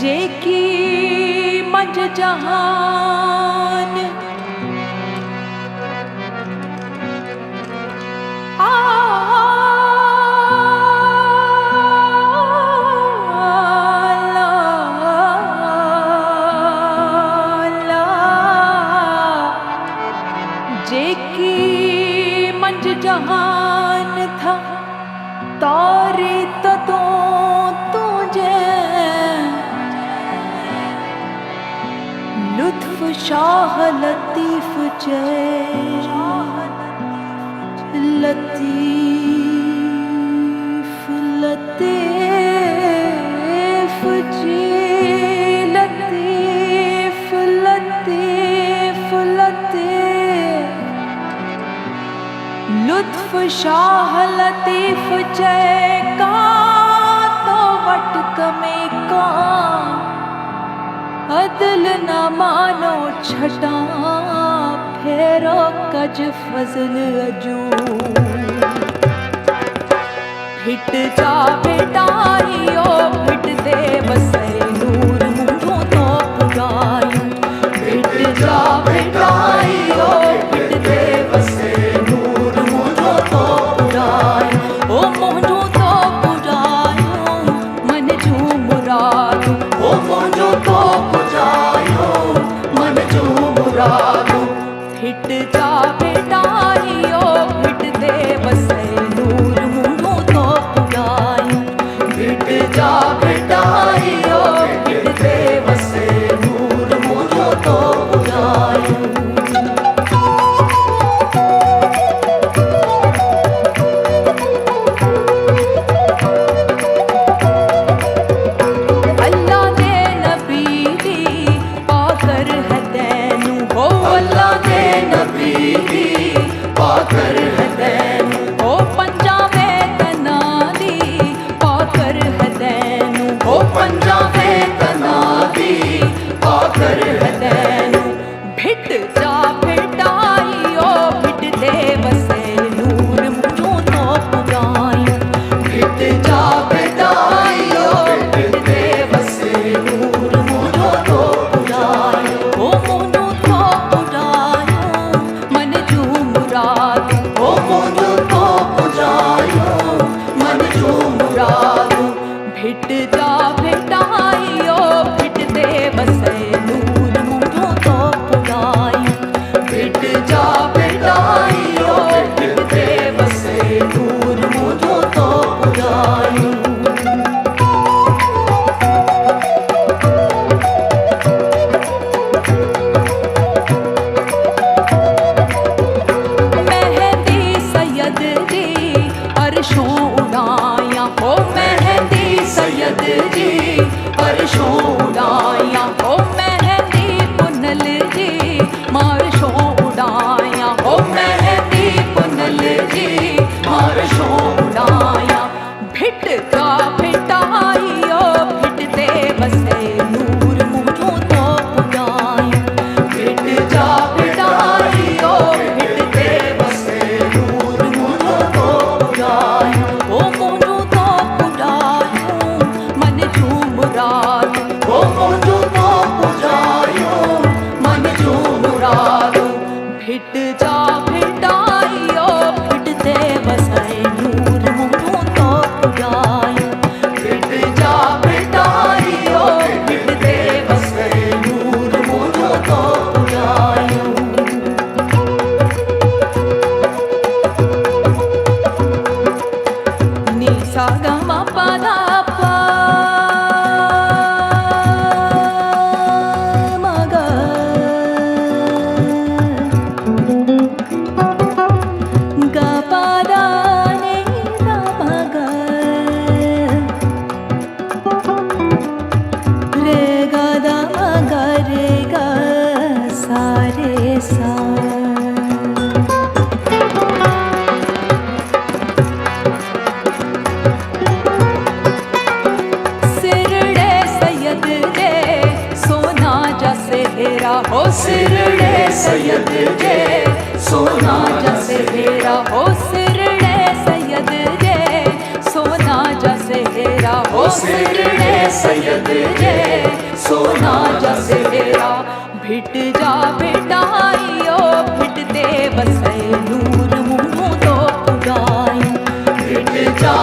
जेकी मंझ जहान जेकी मंझ जहान था तारे तो तुझे लुत्फ शाह लतीफ लतीफ लतीफ लतीफ लतीफ लतीफ लुत्फ शाह लतीफ का तो वटक में का अदल न मानो छटा फेरो कज फजल अजू फिट जा बेटाइयो फिट दे बसे नूर मुझो तो पुराई फिट जा बेटाइयो फिट दे बसे नूर मुझो तो पुराई ओ मुझो तो पुरायो मन जू मुरादू ओ मुझो तो फिट जा बेटाइयो फिट दे बसे नूर मुझो तो पुराई फिट जा बेटाइयो फिट दे बसे नूर मुझो तो पुराई नबी सा। सिरड़े सैयद जे सोना जा सेहरा हो, सिरड़े सैयद जे सोना जा सेहरा हो, सिरड़े सैयद जे सोना जा सेहरा हो, सिरड़े सैयद जे सोना जा सेहरा। भिट जा बेटाइयो भिट दे बसे नूर मुँह तो खुदाई, भिट जा